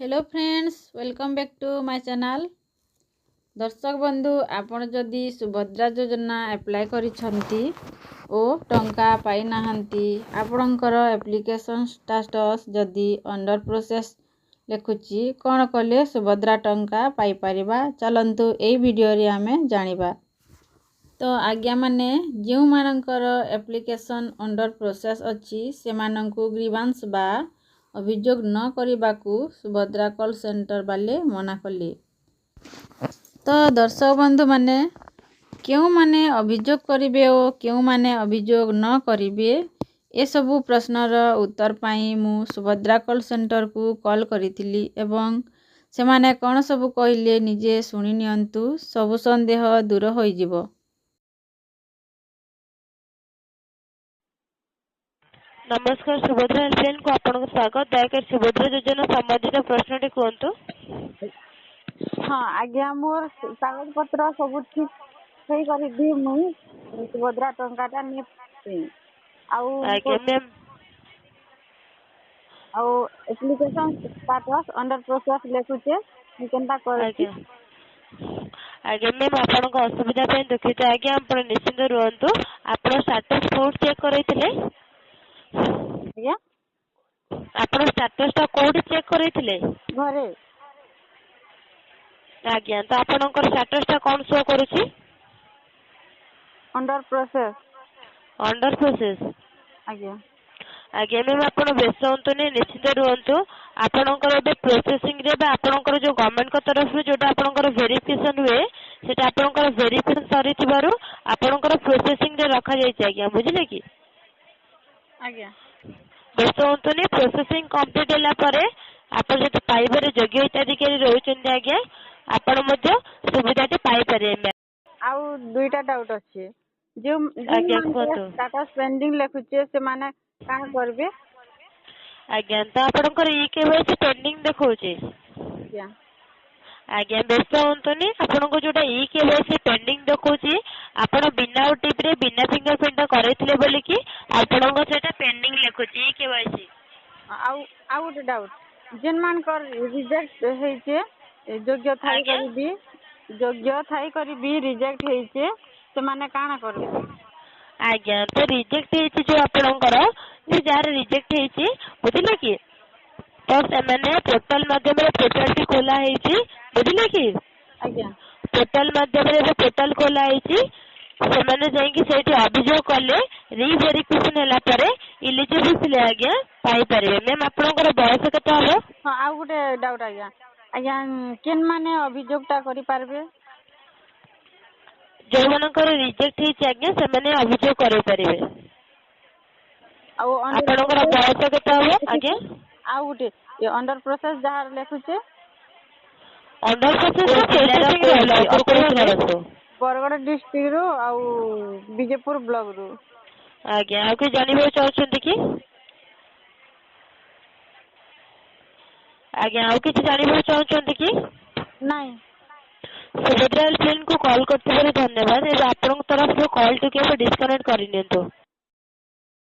Hello friends, welcome back to my channel. दर्शक बंधु, आपण जदि सुभद्रा योजना अप्लाई करिसंती ओ टंका पाई नाहंती, आपणकर एप्लिकेशन स्टेटस जदि अंडर प्रोसेस लिखुची कौन कले सुभद्रा टंका पाई परिबा, चलंतु एई वीडियो रे आमे जानिबा। तो आज्ञा माने जो मानकर एप्लिकेशन अंडर प्रोसेस अच्छी से मानंकु ग्रीवांस बा अभियोग न करने सुभद्रा कॉल सेंटर वाले मना कले। तो दर्शक बंधु माने क्यों माने अभियोग करिवे ओ क्यों माने अभियोग न करिवे ए सबु प्रश्नर उत्तर पाई मु सुभद्रा कॉल सेंटर को कॉल करिथिली एवं से माने कौन सबु कहिले निजे सुनि नियंतु, सबु संदेह दूर होई जिवो। नमस्कार, सुभद्रा हेल्पलाइन को आपन स्वागत। दयाकर सुभद्रा योजना संबंधित प्रश्नटी कहतु। हाँ आज्ञा, मोर कागज पत्र सब ठीक सही कर दी मुई सुभद्रा टंकाटा नहीं आज्ञा मैम आउ एप्लिकेशन स्टेटस अंडर प्रोसेस लेखुचे मु केनता करछि। आज्ञा मैम आपन को असुविधा पे दुखित। आज्ञा आपण निश्चिंत रहंतु। आपण स्टेटस कोड चेक करैथिले? आज्ञा आपण स्टेटस ता कोड चेक करैथिले घरे? आज्ञा तो आपनकर स्टेटस ता कोन शो करूची? Under process. अंडर प्रोसेस आज्ञा आज्ञा मैम आपण व्यस्त होंतुनी, निश्चित रहंतु। आपनकर बे प्रोसेसिंग रे बे आपनकर जो गवर्नमेंट को तरफ रे जोटा आपनकर वेरिफिकेशन हुए सेटा आपनकर वेरिफिकेशन सरी थिबारु आपनकर प्रोसेसिंग रे रखा जाय छै। आज्ञा बुझिले की? आज्ञा व्यस्त होंतुनी। प्रोसेसिंग कंप्लीट होला परे आपण जति पाइबारे योग्य हिताधिकारी रहउचंदी आज्ञा आपण मध्ये सुविधाटी पाई परिबे। आउ दुईटा डाउट अछि। जो आज्ञा कहतु। स्टेटस पेंडिंग लेखुचे से माने कान करबे? आज्ञा तो आपनकर ई केवाईसी पेंडिंग देखौचे। आज्ञा आज्ञा व्यस्त होंतुनी। आपण को जोटा ई केवाईसी पेंडिंग देखौची आपण बिना ओटीपी रे बिना फिंगरप्रिंट करैथिले बोली कि आपण को सेटा पेंडिंग लेखुची ई केवाईसी। आउ डाउट जेन मान कर रिजेक्ट हेचे योग्य थाई करी रिजेक्ट हेचे से माने काना करबे? आज्ञा तो रिजेक्ट हेची जो आपनकर जे जार रिजेक्ट हेची बुझिले की, तो से माने पोर्टल माध्यम रे पोर्टल टी खोला हेची बुझिले की? आज्ञा पोर्टल माध्यम रे पोर्टल खोला हेची से माने जाई कि सेठी अभियोग कले रीवेरिफिकेशन होला परे इलिजिबल थिले आज्ञा पाई परिबे। मैम आपनकर बयस केते हबो? हां आउ गुटे डाउट आज्ञा केन माने अभियोगटा करि पारबे? जो मनकर रिजेक्ट हेची आज्ञा से माने अभियोग करि परिबे। आपनकर बयस केते हबो आज्ञा? आउ गुटे ये अंडर प्रोसेस जहार लेखुचे अंडर प्रोसेस बरगड़ डिस्ट्रिक्ट रो आउ विजयपुर ब्लॉक रो। आज्ञा आ के जानिबो चाहछंती कि? आज्ञा आ किछ जानिबो चाहछंती कि? नहीं। सुभद्रा हेल्पलाइन को कॉल करथिबार धन्यवाद। ए आपन तरफ से कॉल टू के डिस्कनेक्ट करि नियंतु।